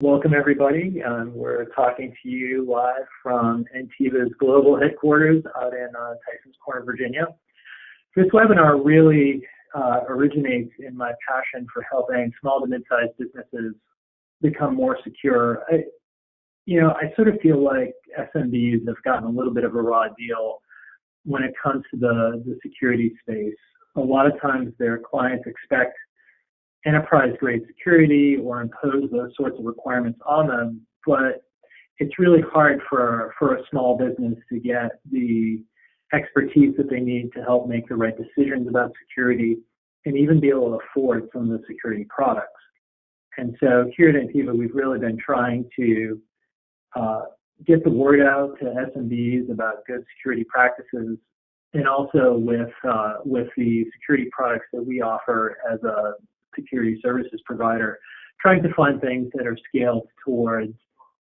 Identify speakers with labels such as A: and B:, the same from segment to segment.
A: Welcome, everybody. We're talking to you live from Ntiva's global headquarters out in Tysons Corner, Virginia. This webinar really originates in my passion for helping small to mid-sized businesses become more secure. I sort of feel like SMBs have gotten a little bit of a raw deal when it comes to the security space. A lot of times their clients expect enterprise-grade security or impose those sorts of requirements on them, but it's really hard for a small business to get the expertise that they need to help make the right decisions about security and even be able to afford some of the security products. And so here at Ntiva, we've really been trying to get the word out to SMBs about good security practices, and also with the security products that we offer as a security services provider, trying to find things that are scaled towards,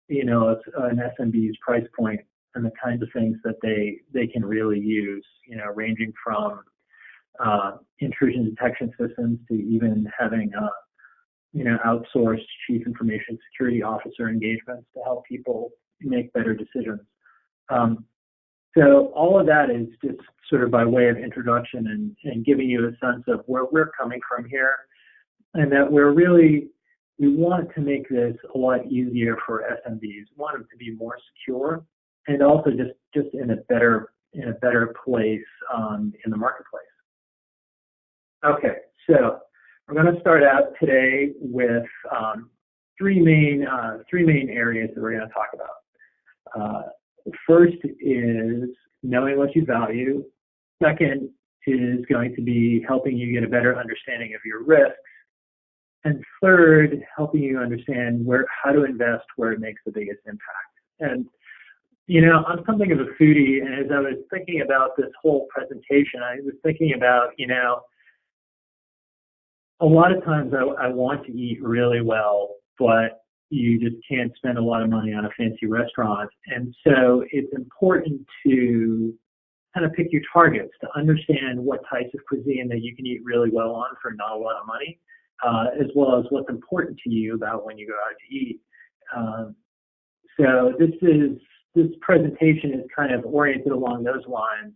A: an SMB's price point and the kinds of things that they can really use, ranging from intrusion detection systems to even having, outsourced chief information security officer engagements to help people make better decisions. So all of that is just sort of by way of introduction and giving you a sense of where we're coming from here. And that we want to make this a lot easier for SMBs. We want them to be more secure, and also just in a better place in the marketplace. Okay, so we're going to start out today with three main areas that we're going to talk about. First is knowing what you value. Second is going to be helping you get a better understanding of your risks. And third, helping you understand how to invest where it makes the biggest impact. And, I'm something of a foodie, and as I was thinking about this whole presentation, I was thinking about, a lot of times I want to eat really well, but you just can't spend a lot of money on a fancy restaurant. And so it's important to kind of pick your targets, to understand what types of cuisine that you can eat really well on for not a lot of money. As well as what's important to you about when you go out to eat. So this presentation is kind of oriented along those lines,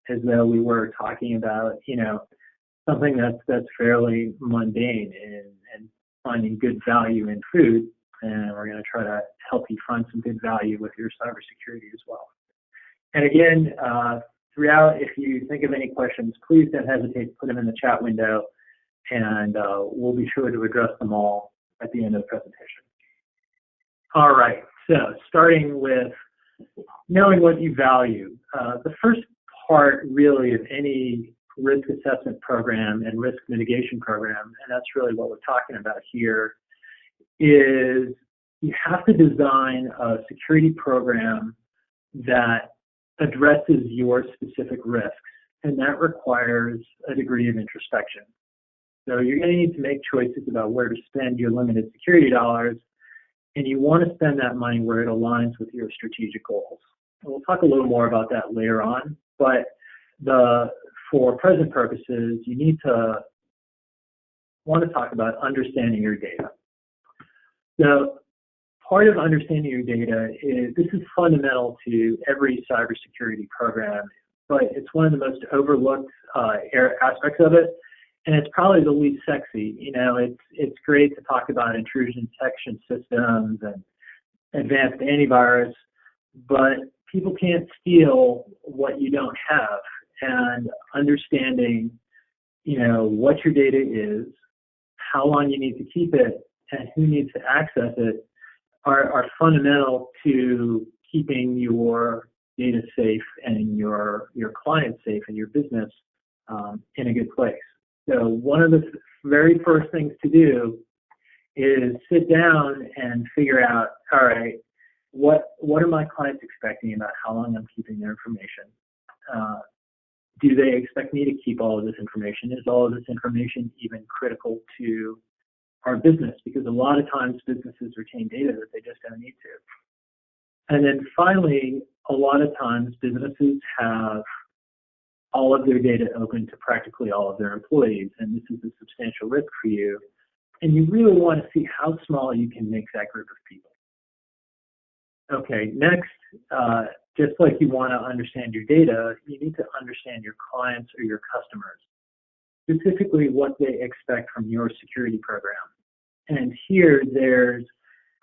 A: as though we were talking about, something that's fairly mundane and finding good value in food. And we're going to try to help you find some good value with your cybersecurity as well. And again, throughout, if you think of any questions, please don't hesitate to put them in the chat window, and we'll be sure to address them all at the end of the presentation. All right, so starting with knowing what you value. The first part really of any risk assessment program and risk mitigation program, and that's really what we're talking about here, is you have to design a security program that addresses your specific risks, and that requires a degree of introspection. So you're going to need to make choices about where to spend your limited security dollars, and you want to spend that money where it aligns with your strategic goals. And we'll talk a little more about that later on, but for present purposes, you need to want to talk about understanding your data. So part of understanding your data this is fundamental to every cybersecurity program, but it's one of the most overlooked aspects of it. And it's probably the least sexy. It's great to talk about intrusion detection systems and advanced antivirus, but people can't steal what you don't have. And understanding, what your data is, how long you need to keep it, and who needs to access it are fundamental to keeping your data safe and your clients safe and your business in a good place. So one of the very first things to do is sit down and figure out, all right, what are my clients expecting about how long I'm keeping their information? Do they expect me to keep all of this information? Is all of this information even critical to our business? Because a lot of times businesses retain data that they just don't need to. And then finally, a lot of times businesses have all of their data open to practically all of their employees, and this is a substantial risk for you And you really want to see how small you can make that group of people. Okay, next, just like you want to understand your data, you need to understand your clients or your customers, specifically what they expect from your security program. And here there's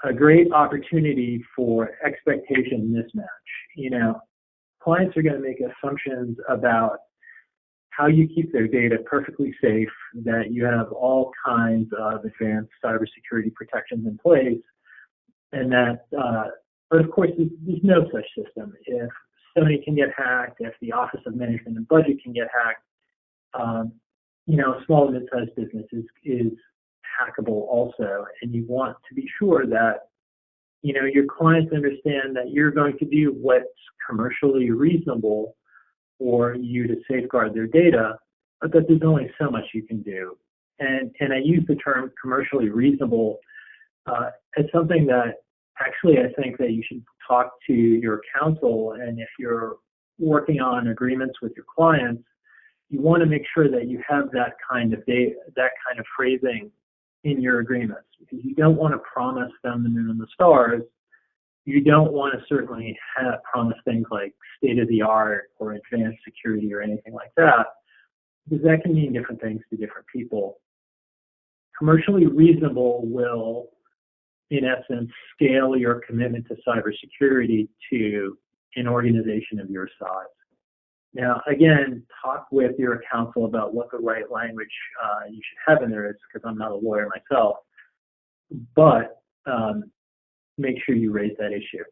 A: a great opportunity for expectation mismatch. Clients are going to make assumptions about how you keep their data perfectly safe, that you have all kinds of advanced cybersecurity protections in place, and that, but of course, there's no such system. If Sony can get hacked, if the Office of Management and Budget can get hacked, a small and mid-sized business is hackable also, and you want to be sure that your clients understand that you're going to do what's commercially reasonable for you to safeguard their data, but that there's only so much you can do. And I use the term commercially reasonable as something that actually I think that you should talk to your counsel, and if you're working on agreements with your clients, you want to make sure that you have that kind of data, that kind of phrasing in your agreements, because you don't want to promise them the moon and the stars. You don't want to certainly promise things like state-of-the-art or advanced security or anything like that, because that can mean different things to different people. Commercially reasonable will, in essence, scale your commitment to cybersecurity to an organization of your size. Now, again, talk with your counsel about what the right language you should have in there is, because I'm not a lawyer myself, but make sure you raise that issue.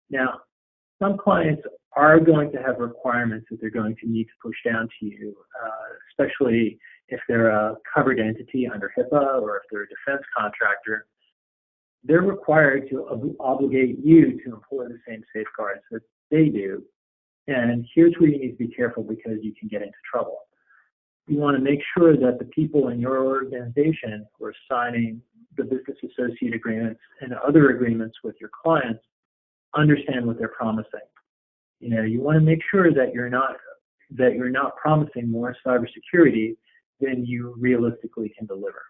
A: Now, some clients are going to have requirements that they're going to need to push down to you, especially if they're a covered entity under HIPAA or if they're a defense contractor. They're required to obligate you to employ the same safeguards that they do. And here's where you need to be careful, because you can get into trouble. You want to make sure that the people in your organization who are signing the business associate agreements and other agreements with your clients understand what they're promising. You want to make sure that you're not promising more cybersecurity than you realistically can deliver.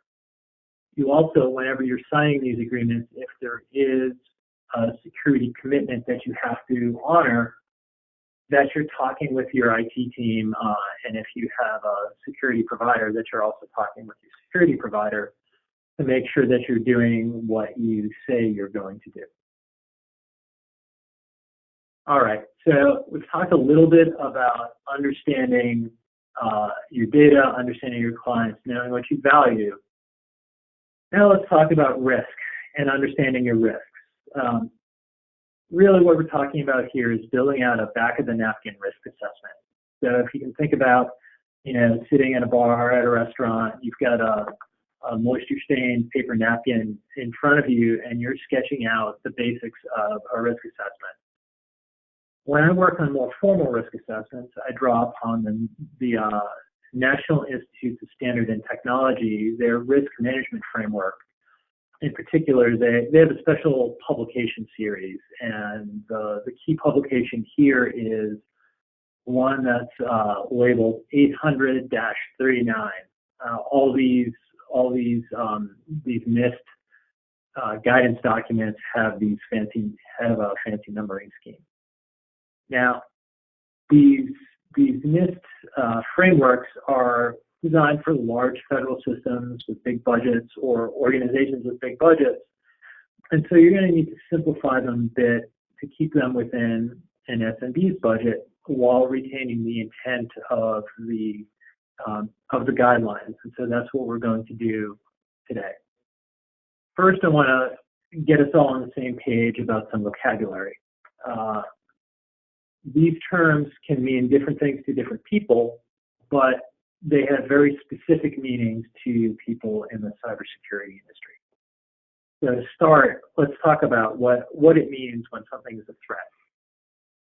A: You also, whenever you're signing these agreements, if there is a security commitment that you have to honor, that you're talking with your IT team, and if you have a security provider, that you're also talking with your security provider to make sure that you're doing what you say you're going to do. All right, so we've talked a little bit about understanding your data, understanding your clients, knowing what you value. Now let's talk about risk and understanding your risks. Really what we're talking about here is building out a back-of-the-napkin risk assessment. So if you can think about, sitting at a bar, at a restaurant, you've got a moisture-stained paper napkin in front of you, and you're sketching out the basics of a risk assessment. When I work on more formal risk assessments, I draw upon the National Institute of Standards and Technology, their risk management framework. In particular, they have a special publication series, and the key publication here is one that's labeled 800-39. All these NIST guidance documents have a fancy numbering scheme. Now, these NIST frameworks are designed for large federal systems with big budgets or organizations with big budgets. And so you're going to need to simplify them a bit to keep them within an SMB's budget while retaining the intent of the guidelines. And so that's what we're going to do today. First, I want to get us all on the same page about some vocabulary. These terms can mean different things to different people, but they have very specific meanings to people in the cybersecurity industry. So to start, let's talk about what it means when something is a threat.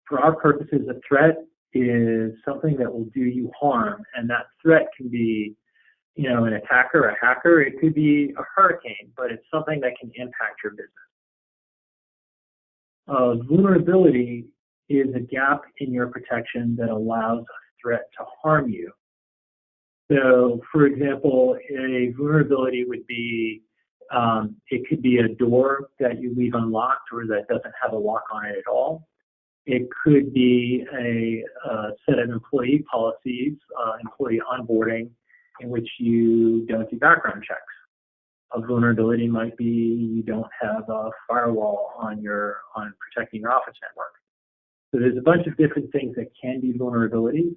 A: For our purposes, a threat is something that will do you harm, and that threat can be, an attacker, a hacker. It could be a hurricane, but it's something that can impact your business. Vulnerability is a gap in your protection that allows a threat to harm you. So, for example, a vulnerability would be, it could be a door that you leave unlocked or that doesn't have a lock on it at all. It could be a set of employee policies, employee onboarding, in which you don't do background checks. A vulnerability might be you don't have a firewall on protecting your office network. So there's a bunch of different things that can be vulnerabilities,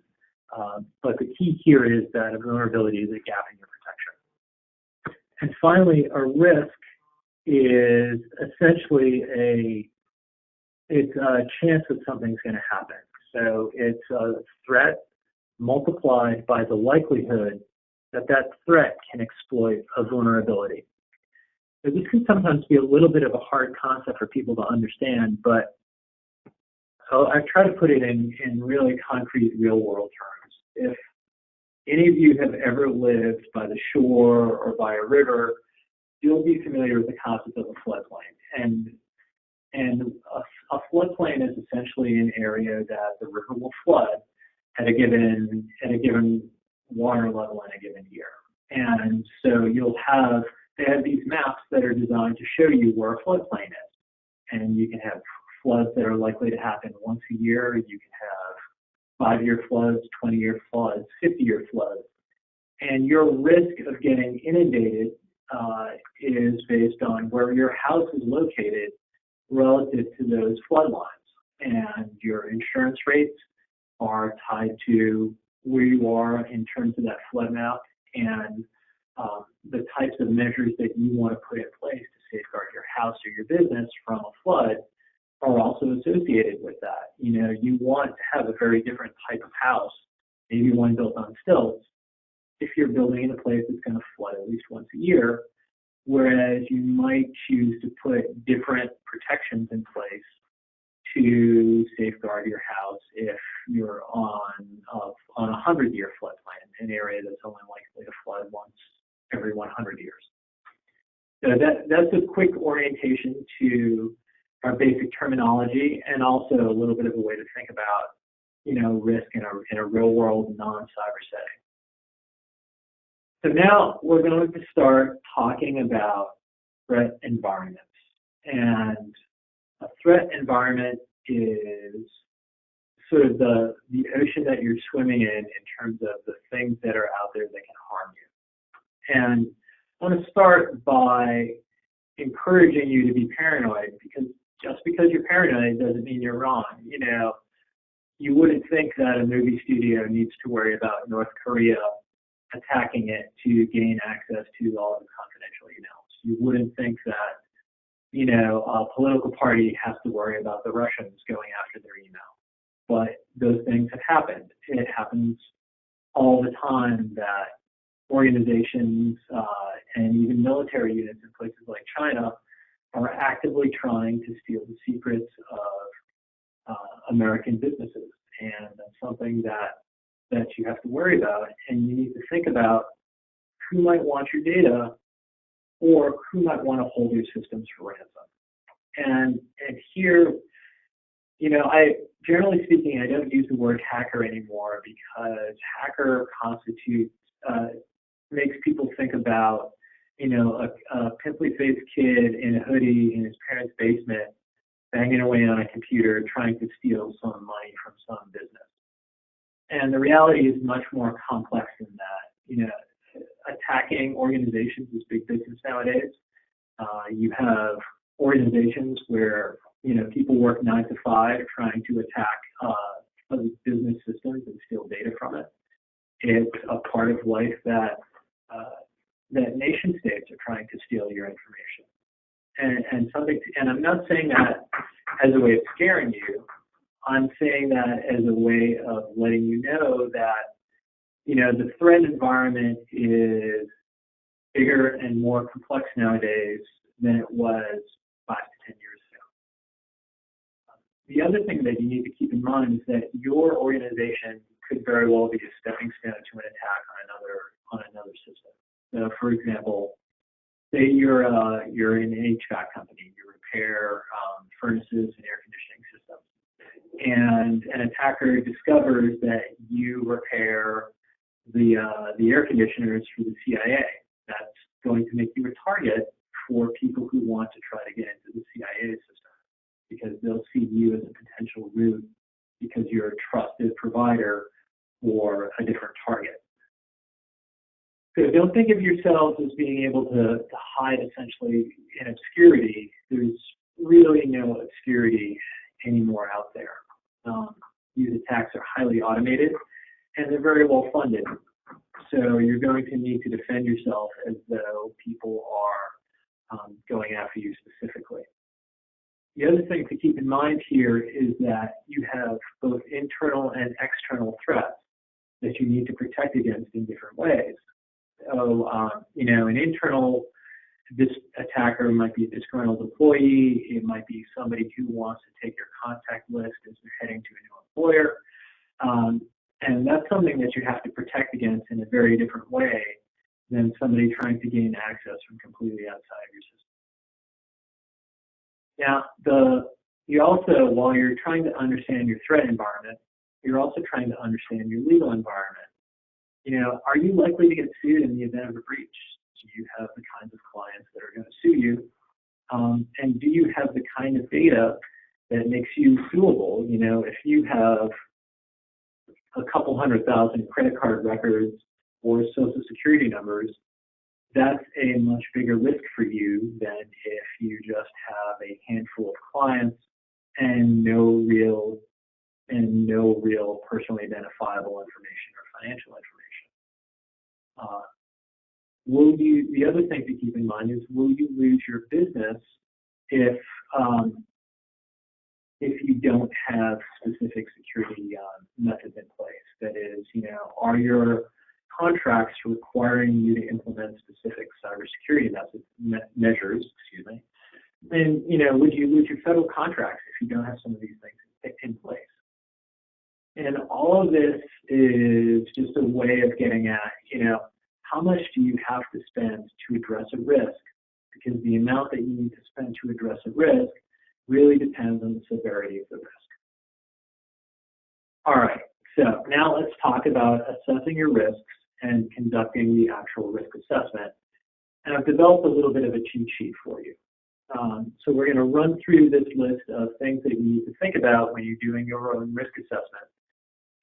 A: but the key here is that a vulnerability is a gap in your protection. And finally, a risk is essentially it's a chance that something's going to happen. So it's a threat multiplied by the likelihood that that threat can exploit a vulnerability. So this can sometimes be a little bit of a hard concept for people to understand, but I try to put it in really concrete, real-world terms. If any of you have ever lived by the shore or by a river, you'll be familiar with the concept of a floodplain. And a floodplain is essentially an area that the river will flood at a given water level in a given year. And so they have these maps that are designed to show you where a floodplain is. And you can have floods that are likely to happen once a year. You can have 5-year floods, 20-year floods, 50-year floods. And your risk of getting inundated is based on where your house is located relative to those flood lines. And your insurance rates are tied to where you are in terms of that flood map, and the types of measures that you want to put in place to safeguard your house or your business from a flood are also associated with that. You know, you want to have a very different type of house, maybe one built on stilts, if you're building in a place that's going to flood at least once a year, whereas you might choose to put different protections in place to safeguard your house if you're on a 100-year floodplain, an area that's only likely to flood once every 100 years. So that's a quick orientation to our basic terminology, and also a little bit of a way to think about, you know, risk in a real-world non-cyber setting. So now we're going to start talking about threat environments. And a threat environment is sort of the ocean that you're swimming in terms of the things that are out there that can harm you. And I want to start by encouraging you to be paranoid, because just because you're paranoid doesn't mean you're wrong. You know, you wouldn't think that a movie studio needs to worry about North Korea attacking it to gain access to all of the confidential emails. You wouldn't think that, you know, a political party has to worry about the Russians going after their email. But those things have happened. It happens all the time that organizations and even military units in places like China are actively trying to steal the secrets of American businesses. And that's something that you have to worry about, and you need to think about who might want your data or who might want to hold your systems for ransom. And here, you know, generally speaking, I don't use the word hacker anymore, because hacker constitutes, makes people think about, you know, a pimply-faced kid in a hoodie in his parents' basement banging away on a computer trying to steal some money from some business. And the reality is much more complex than that. You know, attacking organizations is big business nowadays. You have organizations where, you know, people work 9 to 5 trying to attack business systems and steal data from it. It's a part of life that nation states are trying to steal your information. And I'm not saying that as a way of scaring you. I'm saying that as a way of letting you know that, you know, the threat environment is bigger and more complex nowadays than it was 5 to 10 years ago. The other thing that you need to keep in mind is that your organization could very well be a stepping stone to an attack on another system. So, for example, say you're in an HVAC company, you repair furnaces and air conditioning systems, and an attacker discovers that you repair the air conditioners for the CIA. That's going to make you a target for people who want to try to get into the CIA system, because they'll see you as a potential route because you're a trusted provider for a different target. So don't think of yourselves as being able to hide essentially in obscurity. There's really no obscurity anymore out there. These attacks are highly automated and they're very well funded. So you're going to need to defend yourself as though people are going after you specifically. The other thing to keep in mind here is that you have both internal and external threats that you need to protect against in different ways. So, an internal attacker might be a disgruntled employee. It might be somebody who wants to take your contact list as you're heading to a new employer. And that's something that you have to protect against in a very different way than somebody trying to gain access from completely outside of your system. Now, you also, while you're trying to understand your threat environment, you're also trying to understand your legal environment. Are you likely to get sued in the event of a breach? Do you have the kinds of clients that are going to sue you? And do you have the kind of data that makes you suable? If you have a couple 100,000 credit card records or social security numbers, that's a much bigger risk for you than if you just have a handful of clients and no real personally identifiable information or financial information. The other thing to keep in mind is, will you lose your business if you don't have specific security methods in place? That is, are your contracts requiring you to implement specific cybersecurity measures? And would you lose your federal contracts if you don't have some of these things in place? And all of this is just a way of getting at, how much do you have to spend to address a risk? Because the amount that you need to spend to address a risk really depends on the severity of the risk. All right, so now let's talk about assessing your risks and conducting the actual risk assessment. And I've developed a little bit of a cheat sheet for you. So we're going to run through this list of things that you need to think about when you're doing your own risk assessment.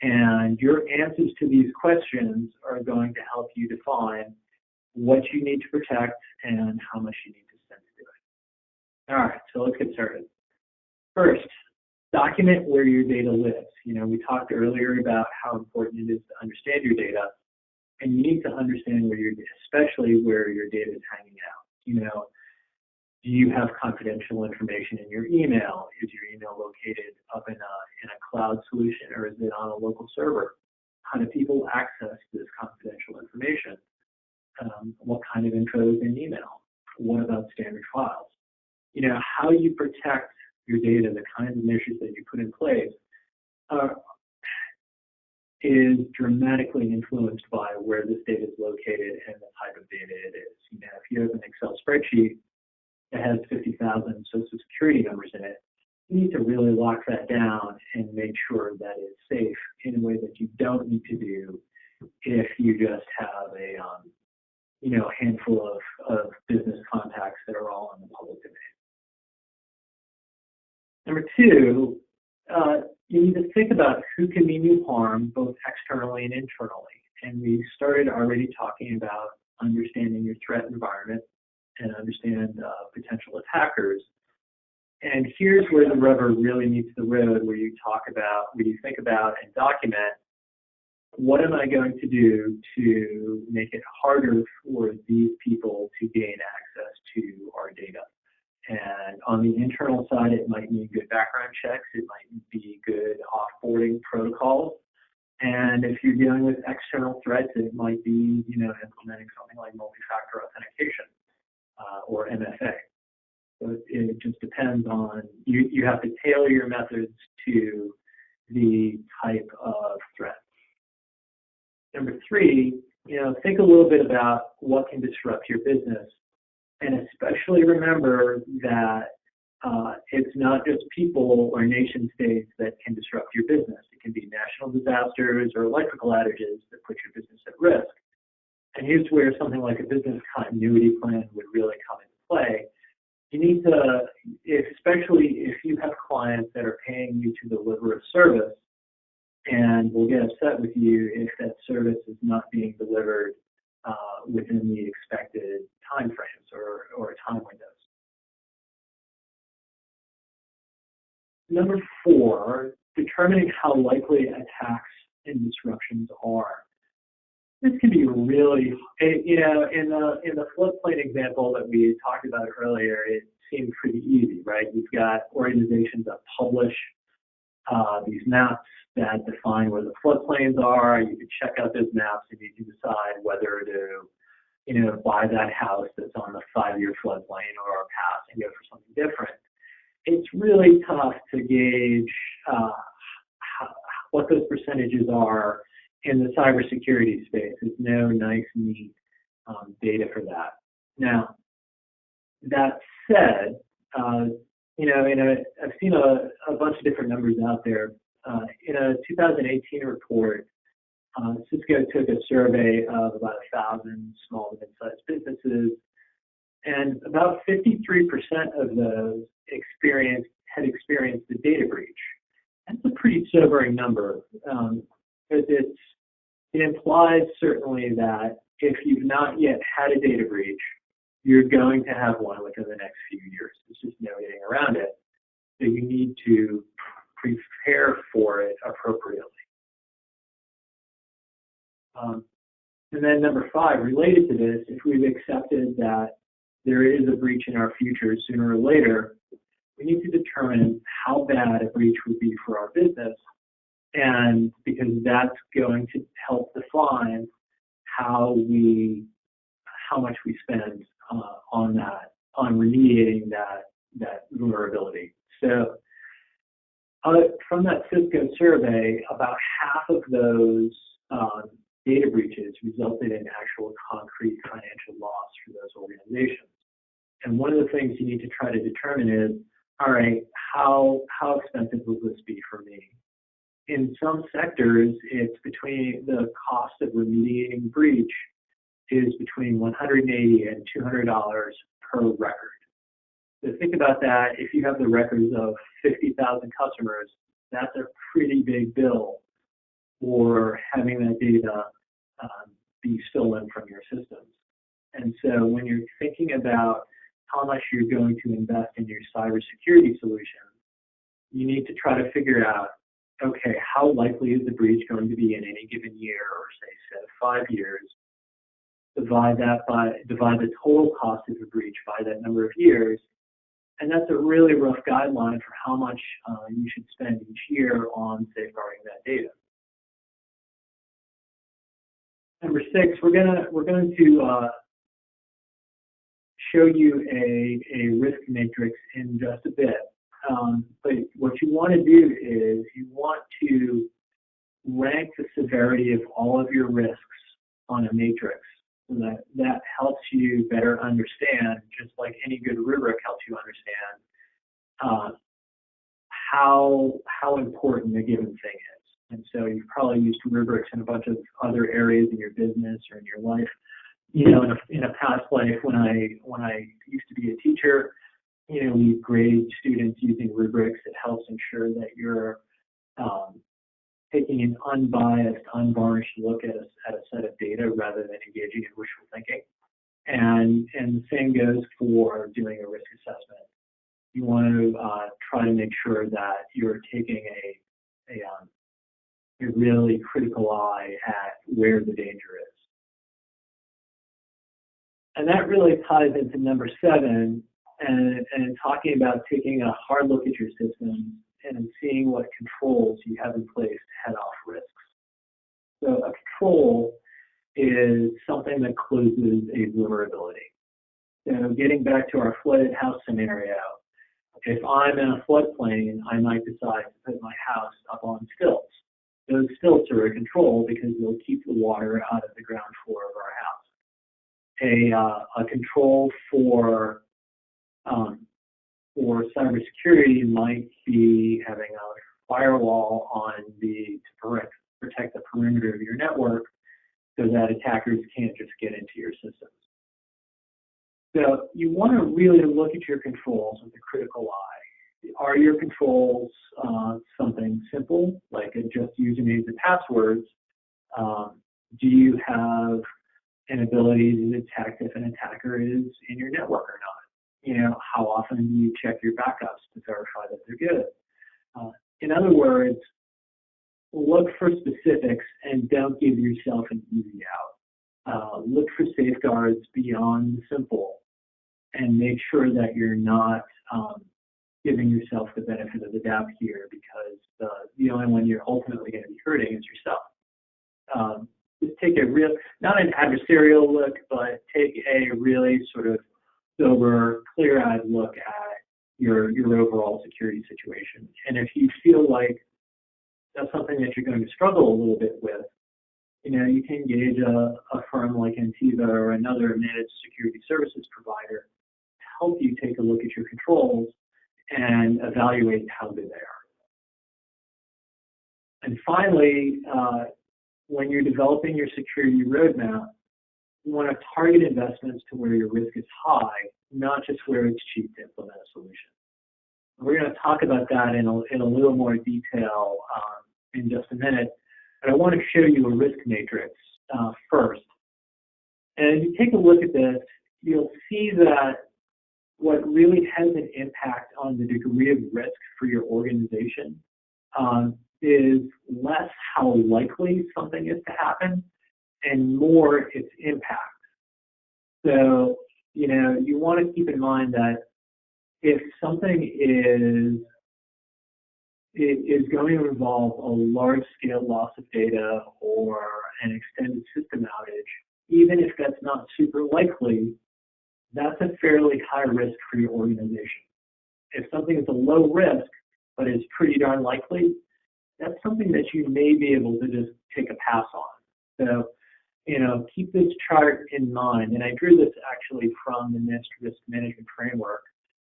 A: And your answers to these questions are going to help you define what you need to protect and how much you need to spend to do it. All right, so let's get started. First, document where your data lives. We talked earlier about how important it is to understand your data, and you need to understand especially where your data is hanging out. Do you have confidential information in your email? Is your email located up in a cloud solution, or is it on a local server? How do people access this confidential information? What kind of info is in email? What about standard files? How you protect your data, the kinds of measures that you put in place, is dramatically influenced by where this data is located and the type of data it is. If you have an Excel spreadsheet that has 50,000 social security numbers in it, you need to really lock that down and make sure that it's safe in a way that you don't need to do if you just have a handful of business contacts that are all in the public domain. Number two, you need to think about who can mean you harm both externally and internally. And we started already talking about understanding your threat environment and understand potential attackers. And here's where the rubber really meets the road, where you think about and document, what am I going to do to make it harder for these people to gain access to our data? And on the internal side, it might mean good background checks. It might be good offboarding protocols. And if you're dealing with external threats, it might be, implementing something like multi-factor authentication or MFA. So it just depends on, you have to tailor your methods to the type of threat. Number three, think a little bit about what can disrupt your business. And especially remember that it's not just people or nation states that can disrupt your business. It can be national disasters or electrical outages that put your business at risk. And here's where something like a business continuity plan would really come into play. You need to, especially if you have clients that are paying you to deliver a service and will get upset with you if that service is not being delivered within the expected time frames or time windows. Number 4, determining how likely attacks and disruptions are. This can be really, in the floodplain example that we talked about earlier, it seemed pretty easy, right? You've got organizations that publish these maps that define where the floodplains are. You can check out those maps and you can decide whether to, buy that house that's on the 5-year floodplain or pass and go for something different. It's really tough to gauge what those percentages are in the cybersecurity space. There's no nice, neat data for that. Now, that said, I've seen a bunch of different numbers out there. In a 2018 report, Cisco took a survey of about 1,000 small and mid-sized businesses, and about 53% of those had experienced a data breach. That's a pretty sobering number. It implies certainly that if you've not yet had a data breach, you're going to have one within the next few years. There's just no getting around it. So you need to prepare for it appropriately. And then number 5, related to this, if we've accepted that there is a breach in our future sooner or later, we need to determine how bad a breach would be for our business, and because that's going to help define how much we spend on remediating that vulnerability. So from that Cisco survey, about half of those data breaches resulted in actual concrete financial loss for those organizations. And one of the things you need to try to determine is, all right, how expensive will this be for me? In some sectors, it's between the cost of remediating breach is between $180 and $200 per record. So think about that. If you have the records of 50,000 customers, that's a pretty big bill for having that data be stolen from your systems. And so when you're thinking about how much you're going to invest in your cybersecurity solution, you need to try to figure out, okay, how likely is the breach going to be in any given year, or say 5 years? Divide the total cost of the breach by that number of years, and that's a really rough guideline for how much you should spend each year on safeguarding that data. Number 6, we're going to show you a risk matrix in just a bit. But what you want to do is you want to rank the severity of all of your risks on a matrix. So that helps you better understand, just like any good rubric helps you understand, how important a given thing is. And so you've probably used rubrics in a bunch of other areas in your business or in your life. In a past life, when I used to be a teacher, we grade students using rubrics. It helps ensure that you're taking an unbiased, unvarnished look at a set of data rather than engaging in wishful thinking. And the same goes for doing a risk assessment. You want to try to make sure that you're taking a really critical eye at where the danger is. And that really ties into number 7 and talking about taking a hard look at your system and seeing what controls you have in place to head off risks. So a control is something that closes a vulnerability. So getting back to our flooded house scenario, if I'm in a floodplain, I might decide to put my house up on stilts. Those stilts are a control because they'll keep the water out of the ground floor of our house. A control for for cybersecurity might be having a firewall on to protect the perimeter of your network so that attackers can't just get into your systems. So you want to really look at your controls with a critical eye. Are your controls something simple, like just usernames and passwords? Do you have an ability to detect if an attacker is in your network or not? You know, how often do you check your backups to verify that they're good? In other words, look for specifics and don't give yourself an easy out. Look for safeguards beyond the simple and make sure that you're not giving yourself the benefit of the doubt here, because the only one you're ultimately going to be hurting is yourself. Just take a real, not an adversarial look, but take a really sort of sober, clear-eyed look at your overall security situation. And if you feel like that's something that you're going to struggle a little bit with, you know, you can engage a firm like Ntiva or another managed security services provider to help you take a look at your controls and evaluate how good they are. And finally, when you're developing your security roadmap, you want to target investments to where your risk is high, not just where it's cheap to implement a solution. We're going to talk about that in a little more detail in just a minute, but I want to show you a risk matrix first. And if you take a look at this, you'll see that what really has an impact on the degree of risk for your organization is less how likely something is to happen and more its impact. So, you know, you want to keep in mind that if something is going to involve a large-scale loss of data or an extended system outage, even if that's not super likely, that's a fairly high risk for your organization. If something is a low risk but is pretty darn likely, that's something that you may be able to just take a pass on. So, you know, keep this chart in mind. And I drew this actually from the NIST risk management framework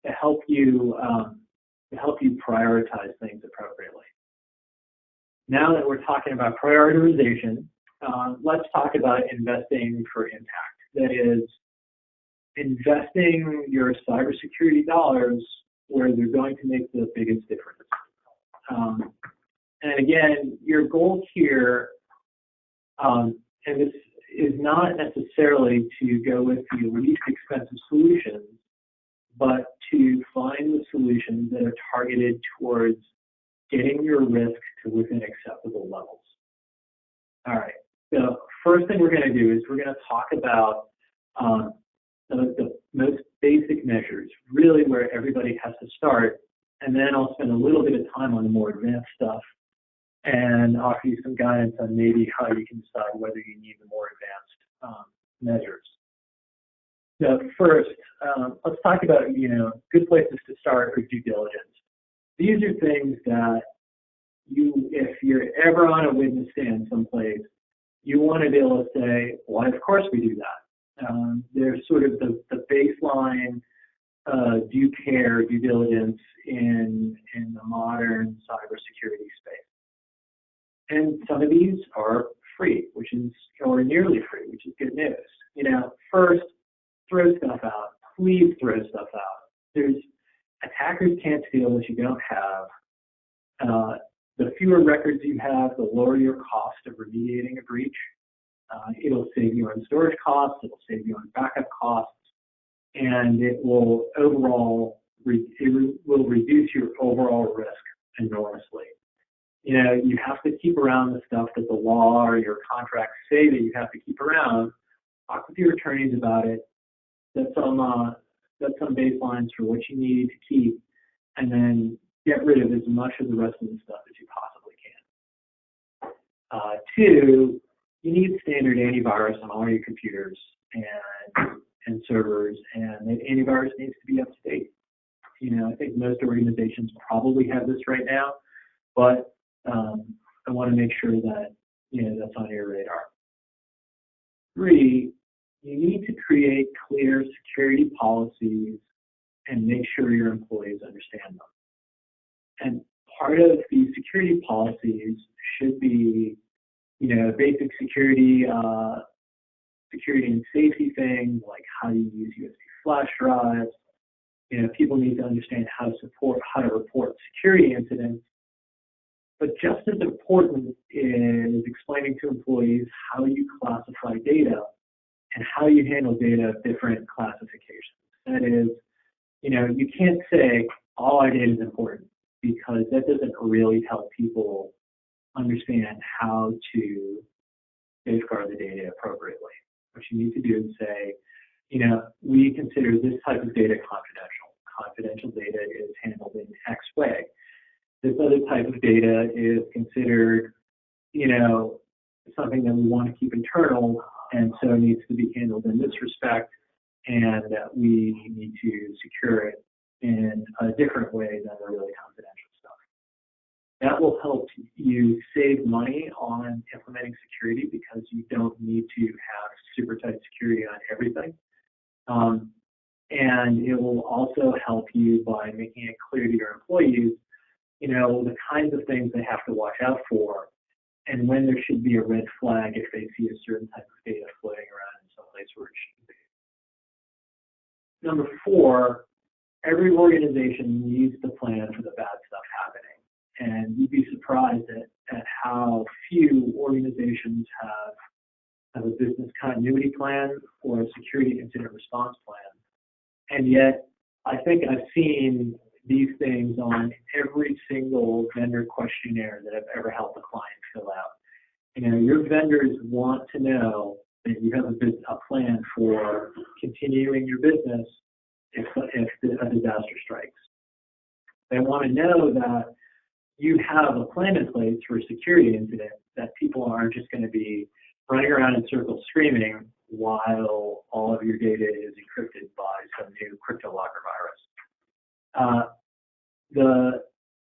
A: to help you prioritize things appropriately. Now that we're talking about prioritization, let's talk about investing for impact. That is, investing your cybersecurity dollars where they're going to make the biggest difference. And again, your goal here, and this is not necessarily to go with the least expensive solutions, but to find the solutions that are targeted towards getting your risk to within acceptable levels. All right, so first thing we're going to do is we're going to talk about the most basic measures, really where everybody has to start, and then I'll spend a little bit of time on the more advanced stuff and offer you some guidance on maybe how you can decide whether you need the more advanced measures. So first, let's talk about, you know, good places to start are due diligence. These are things that if you're ever on a witness stand someplace, you want to be able to say, well, of course we do that. There's sort of the baseline due diligence in the modern cybersecurity space. And some of these are free, or nearly free, which is good news. You know, first, throw stuff out. Please throw stuff out. Attackers can't steal what you don't have. The fewer records you have, the lower your cost of remediating a breach. It'll save you on storage costs, it'll save you on backup costs, and it will reduce your overall risk enormously. You know, you have to keep around the stuff that the law or your contracts say that you have to keep around. Talk with your attorneys about it. Set some baselines for what you need to keep, and then get rid of as much of the rest of the stuff as you possibly can. Two, you need standard antivirus on all your computers and servers, and that antivirus needs to be up to date. You know, I think most organizations probably have this right now, but I want to make sure that, you know, that's on your radar. Three, you need to create clear security policies and make sure your employees understand them. And part of the security policies should be, basic security, security and safety things like how you use USB flash drives. People need to understand how to report security incidents. But just as important is explaining to employees how you classify data and how you handle data of different classifications. That is, you can't say all our data is important, because that doesn't really help people understand how to safeguard the data appropriately. What you need to do is say, we consider this type of data confidential. Confidential data is handled in X way. This other type of data is considered, something that we want to keep internal, and so it needs to be handled in this respect, and we need to secure it in a different way than the really confidential stuff. That will help you save money on implementing security, because you don't need to have super tight security on everything. And it will also help you by making it clear to your employees, the kinds of things they have to watch out for, and when there should be a red flag if they see a certain type of data floating around in some place where it shouldn't be. Number 4, every organization needs to plan for the bad stuff happening. And you'd be surprised at how few organizations have a business continuity plan or a security incident response plan. And yet, I think I've seen these things on every single vendor questionnaire that I've ever helped a client fill out. Your vendors want to know that you have a plan for continuing your business if a disaster strikes. They want to know that you have a plan in place for a security incident, that people aren't just going to be running around in circles screaming while all of your data is encrypted by some new crypto locker virus.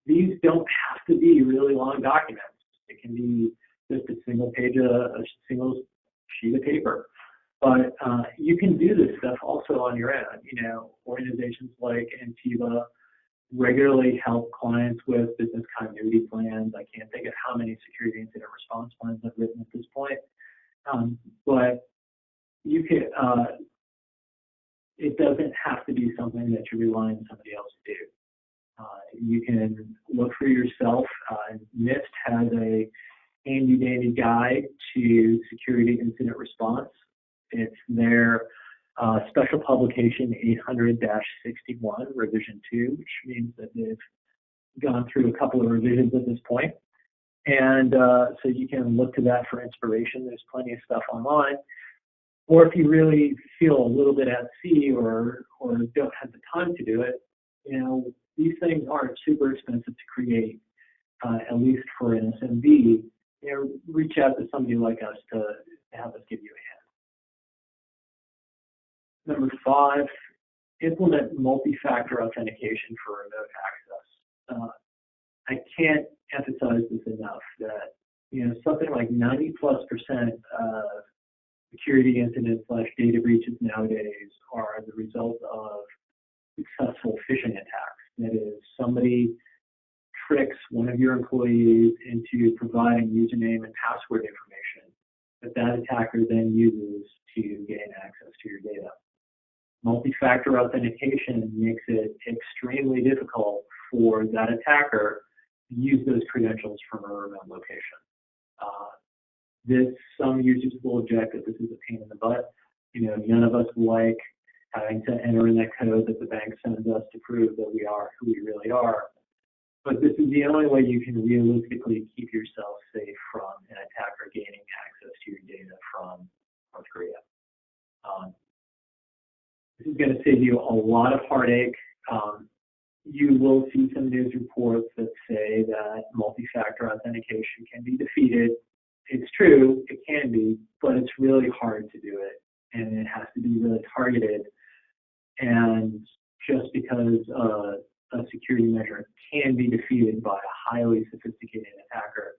A: These don't have to be really long documents. It can be just a single page, a single sheet of paper. But you can do this stuff also on your own. Organizations like Ntiva regularly help clients with business continuity plans. I can't think of how many security incident response plans I've written at this point. But you can, it doesn't have to be something that you rely on somebody else to do. You can look for yourself. NIST has a handy-dandy guide to security incident response. It's their special publication 800-61, revision 2, which means that they've gone through a couple of revisions at this point. And so you can look to that for inspiration. There's plenty of stuff online. Or if you really feel a little bit at sea or don't have the time to do it, these things aren't super expensive to create, at least for an SMB. Reach out to somebody like us to have us give you a hand. Number 5, implement multi-factor authentication for remote access. I can't emphasize this enough that something like 90+% of security incidents / data breaches nowadays are the result of successful phishing attacks. That is, somebody tricks one of your employees into providing username and password information that attacker then uses to gain access to your data. Multi-factor authentication makes it extremely difficult for that attacker to use those credentials from a remote location. Some users will object that this is a pain in the butt. None of us like having to enter in that code that the bank sends us to prove that we are who we really are. But this is the only way you can realistically keep yourself safe from an attacker gaining access to your data from North Korea. This is going to save you a lot of heartache. You will see some news reports that say that multi-factor authentication can be defeated. It's true, it can be, but it's really hard to do it, and it has to be really targeted. And just because a security measure can be defeated by a highly sophisticated attacker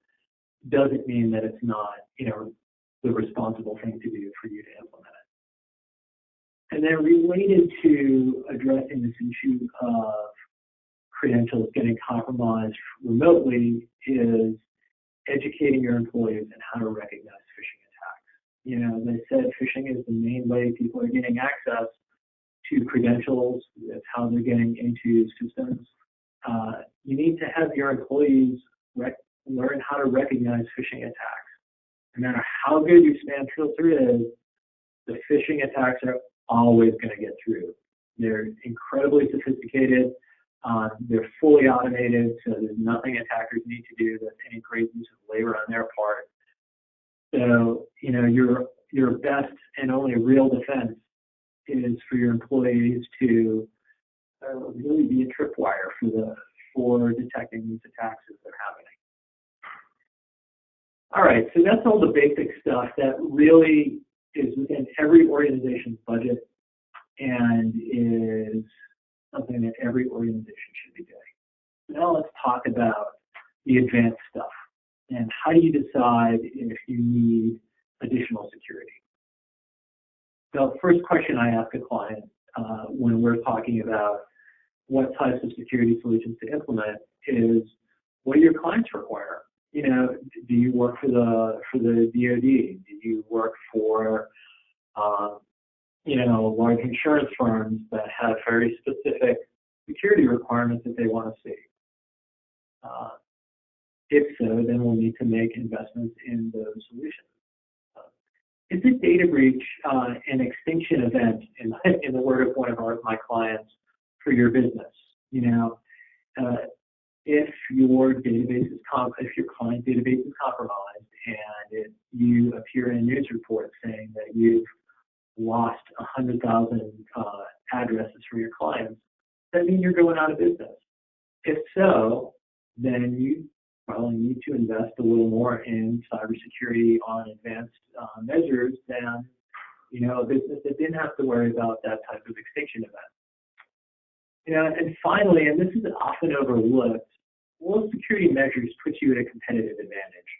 A: doesn't mean that it's not, the responsible thing to do for you to implement it. And then related to addressing this issue of credentials getting compromised remotely is educating your employees on how to recognize phishing attacks. You know, as I said, phishing is the main way people are getting access to credentials. That's how they're getting into systems. You need to have your employees learn how to recognize phishing attacks. No matter how good your spam filter is, the phishing attacks are always going to get through. They're incredibly sophisticated. They're fully automated, so there's nothing attackers need to do. That's any great use of labor on their part. So, you know, your best and only real defense is for your employees to really be a tripwire for detecting these attacks as they're happening. All right, so that's all the basic stuff that really is within every organization's budget and is something that every organization should be doing. Now let's talk about the advanced stuff and how do you decide if you need additional security. The first question I ask a client when we're talking about what types of security solutions to implement is, what do your clients require? You know, do you work for the DoD? Do you work for you know, large insurance firms that have very specific security requirements that they want to see? If so, then we'll need to make investments in those solutions. Is a data breach an extinction event, in the word of one of my clients, for your business? You know, if your database is if your client database is compromised and you appear in a news report saying that you've lost 100,000 addresses for your clients, that means you're going out of business. If so, then you probably need to invest a little more in cybersecurity on advanced measures than, you know, a business that didn't have to worry about that type of extinction event. You know, and finally, and this is often overlooked, well, security measures put you at a competitive advantage.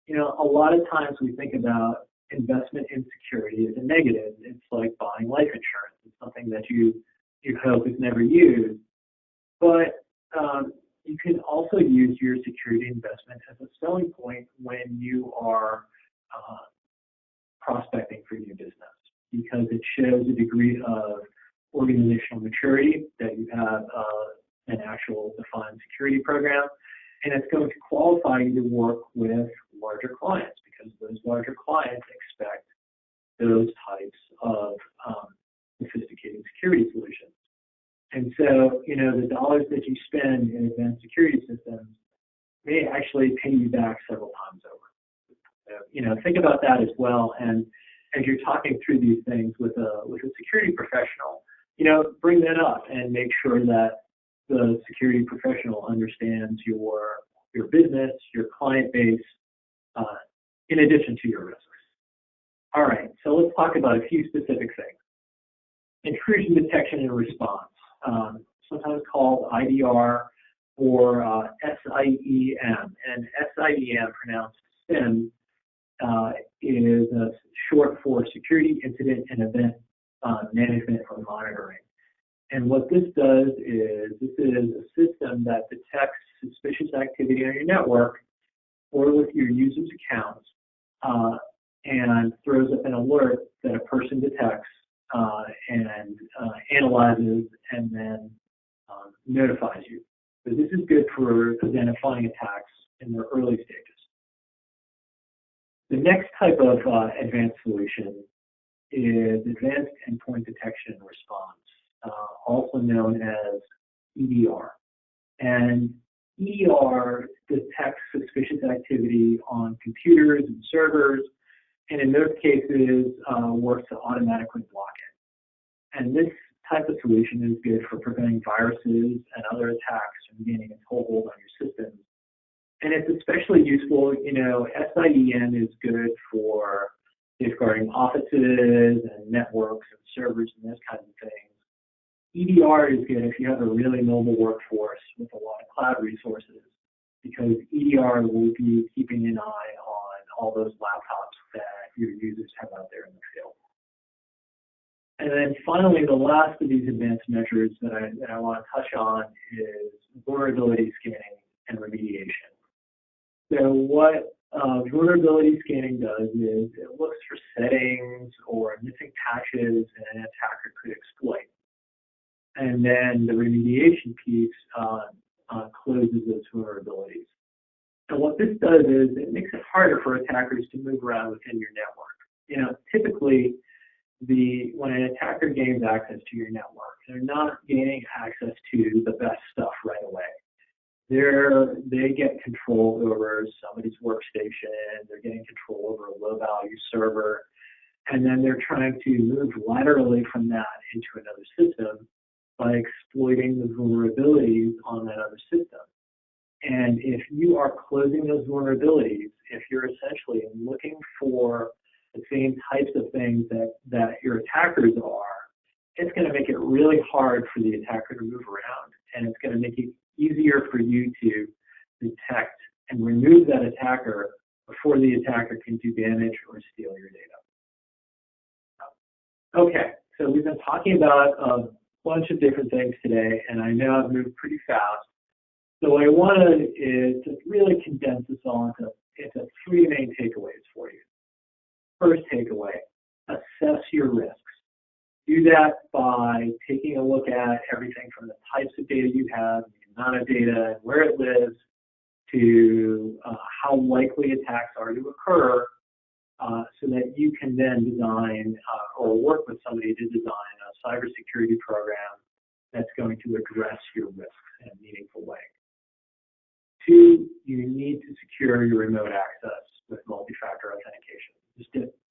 A: You know, a lot of times we think about investment in security as a negative. It's like buying life insurance. It's something that you hope is never used. But you can also use your security investment as a selling point when you are prospecting for new business, because it shows a degree of organizational maturity that you have an actual defined security program, and it's going to qualify you to work with larger clients, because those larger clients expect those types of sophisticated security solutions. And so, you know, the dollars that you spend in advanced security systems may actually pay you back several times over. So, you know, think about that as well. And as you're talking through these things with a security professional, you know, bring that up and make sure that the security professional understands your business, your client base, in addition to your risks. All right, so let's talk about a few specific things. Intrusion detection and response, sometimes called IDR or SIEM. And SIEM, pronounced SIM, is a short for Security Incident and Event Management or Monitoring. And what this does is, this is a system that detects suspicious activity on your network or with your users' accounts and throws up an alert that a person detects and analyzes and then notifies you. So this is good for identifying attacks in their early stages. The next type of advanced solution is advanced endpoint detection and response, also known as EDR. And EDR detects suspicious activity on computers and servers, and in those cases works to automatically block it. And this type of solution is good for preventing viruses and other attacks from gaining a toehold on your systems. And it's especially useful, you know, SIEM is good for safeguarding offices and networks and servers and those kinds of things. EDR is good if you have a really mobile workforce with a lot of cloud resources, because EDR will be keeping an eye on all those laptops that your users have out there in the field. And then finally, the last of these advanced measures that I want to touch on is vulnerability scanning and remediation. So what vulnerability scanning does is it looks for settings or missing patches that an attacker could exploit. And then the remediation piece closes those vulnerabilities. And what this does is it makes it harder for attackers to move around within your network. Typically, when an attacker gains access to your network, they're not gaining access to the best stuff right away. They get control over somebody's workstation, they're getting control over a low-value server, and then they're trying to move laterally from that into another system by exploiting the vulnerabilities on that other system. And if you are closing those vulnerabilities, if you're essentially looking for the same types of things that your attackers are, it's going to make it really hard for the attacker to move around, and it's going to make it easier for you to detect and remove that attacker before the attacker can do damage or steal your data. Okay, so we've been talking about a bunch of different things today, and I know I've moved pretty fast. So what I wanted is to really condense this all into three main takeaways for you. First takeaway, assess your risks. Do that by taking a look at everything from the types of data you have, the amount of data, where it lives, to how likely attacks are to occur, so that you can then design or work with somebody to design a cybersecurity program that's going to address your risks in a meaningful way. Two, you need to secure your remote access with multi-factor authentication.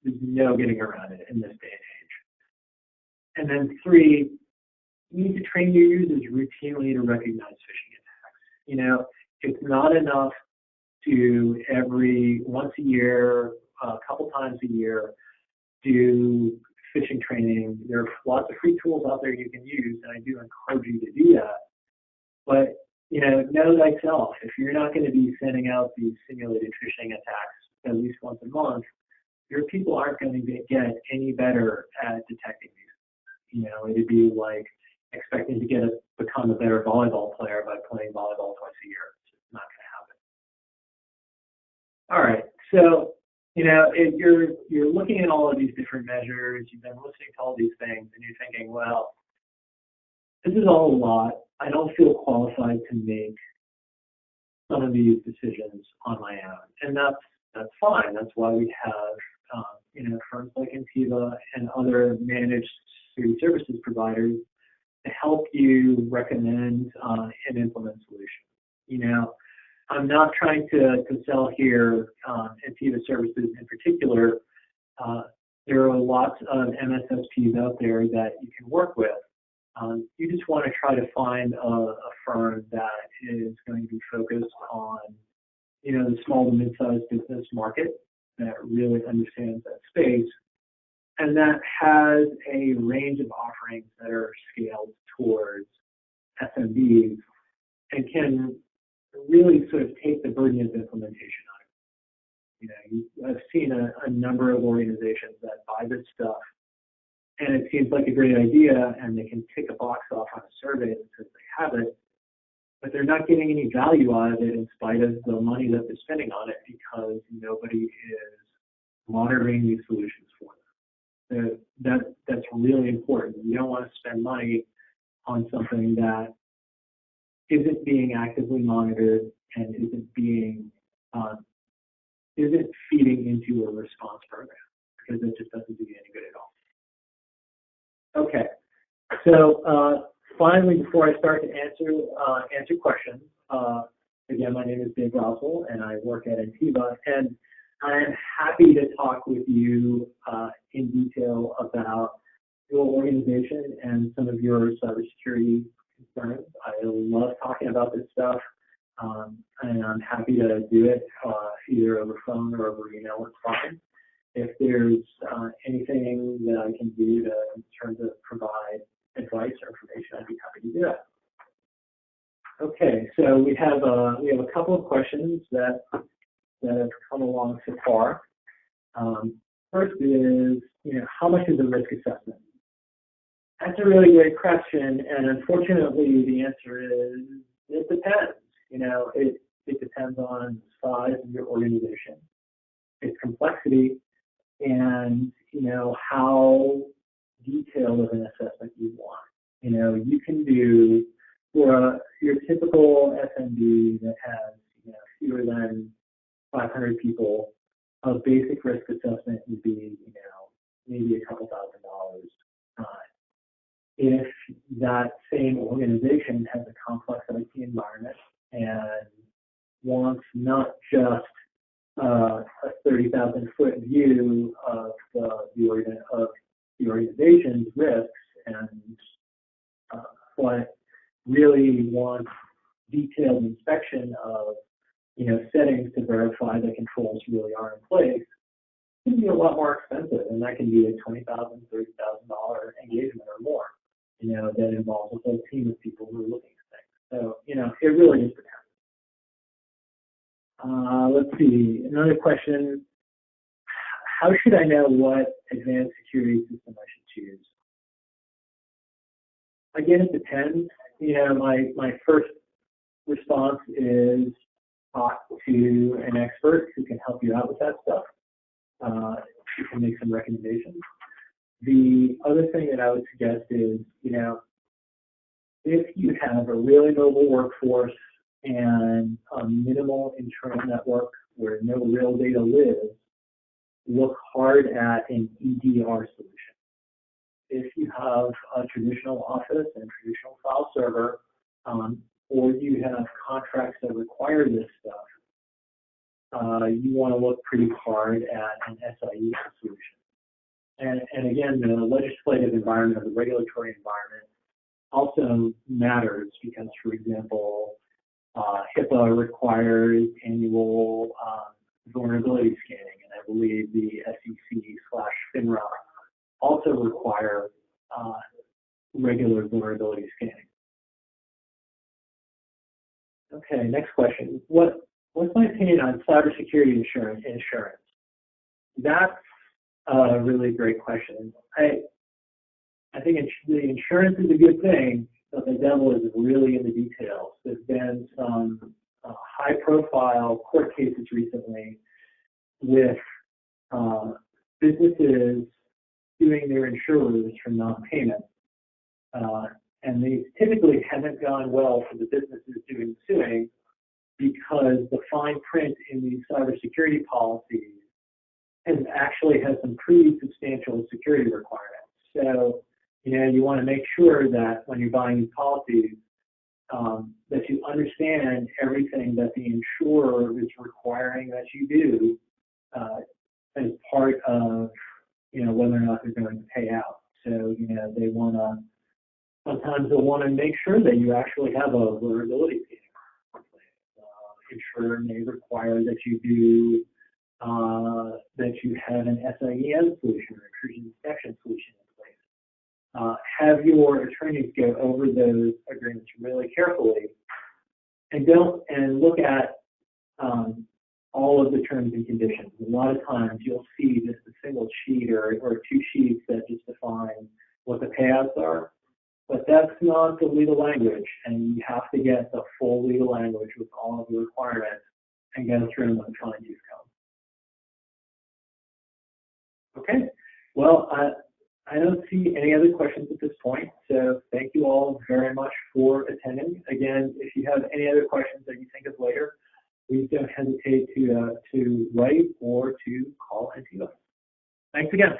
A: There's no getting around it in this day and age. And then three, you need to train your users routinely to recognize phishing attacks. It's not enough to once a year, a couple times a year, do phishing training. There are lots of free tools out there you can use, and I do encourage you to do that. But know thyself. If you're not going to be sending out these simulated phishing attacks at least once a month, your people aren't going to get any better at detecting these. It'd be like expecting to become a better volleyball player by playing volleyball twice a year. It's just not going to happen. All right, so if you're looking at all of these different measures, you've been listening to all these things, and you're thinking, well, this is all a lot. I don't feel qualified to make some of these decisions on my own, and that's fine. That's why we have firms like Ntiva and other managed security services providers to help you recommend and implement solutions. I'm not trying to sell here Ntiva services in particular. There are lots of MSSPs out there that you can work with. You just want to try to find a firm that is going to be focused on, the small to mid-sized business market, that really understands that space, and that has a range of offerings that are scaled towards SMBs and can really sort of take the burden of implementation on it. I've seen a number of organizations that buy this stuff, and it seems like a great idea, and they can tick a box off on a survey that says they have it, but they're not getting any value out of it in spite of the money that they're spending on it, because nobody is monitoring these solutions for them. That's really important. You don't want to spend money on something that isn't being actively monitored and isn't feeding into a response program, because it just doesn't do you any good at all. Okay, so finally, before I start to answer questions, again, my name is Dave Rossell, and I work at Ntiva, and I am happy to talk with you in detail about your organization and some of your cybersecurity concerns. I love talking about this stuff, and I'm happy to do it either over phone or over email. It's fine. If there's anything that I can do in terms of provide advice or information, I'd be happy to do that. Okay, so we have a couple of questions that have come along so far. First is, how much is a risk assessment? That's a really great question, and unfortunately, the answer is it depends. You know, it depends on the size of your organization, its complexity, and you know how detailed of an assessment you want. You know, you can do for your typical SMB that has fewer than 500 people. A basic risk assessment would be maybe a couple $1,000. If that same organization has a complex IT environment and wants not just a 30,000-foot view of the organization's risks, and but really wants detailed inspection of settings to verify that controls really are in place, it can be a lot more expensive, and that can be a $20,000, $30,000 engagement or more. That involves a whole team of people who are looking at things. So it really just depends. Let's see, another question. How should I know what advanced security system I should choose? Again, it depends. My first response is talk to an expert who can help you out with that stuff. You can make some recommendations. The other thing that I would suggest is, if you have a really mobile workforce and a minimal internal network where no real data lives, look hard at an EDR solution. If you have a traditional office and traditional file server, or you have contracts that require this stuff, you want to look pretty hard at an SIE solution. And again, the legislative environment or the regulatory environment also matters because, for example, HIPAA requires annual vulnerability scanning, and I believe the SEC/FINRA also require regular vulnerability scanning. Okay, next question. What's my opinion on cybersecurity insurance? That's a really great question. I think the insurance is a good thing, but the devil is really in the details. There's been some high-profile court cases recently with businesses suing their insurers for non-payment. And they typically haven't gone well for the businesses doing suing because the fine print in these cybersecurity policies actually has some pretty substantial security requirements. So, you want to make sure that when you're buying these policies, that you understand everything that the insurer is requiring that you do as part of, whether or not they're going to pay out. So, they want to, sometimes they'll want to make sure that you actually have a vulnerability scanning. Insurer may require that you do, that you have an SIEM solution or intrusion detection solution in place. Have your attorneys go over those agreements really carefully, and look at all of the terms and conditions. A lot of times you'll see just a single sheet or two sheets that just define what the payouts are, but that's not the legal language, and you have to get the full legal language with all of the requirements and go through them when the fine-tooth comb. Okay, well, I don't see any other questions at this point, so thank you all very much for attending. Again, if you have any other questions that you think of later, please don't hesitate to write or to call Ntiva. Thanks again.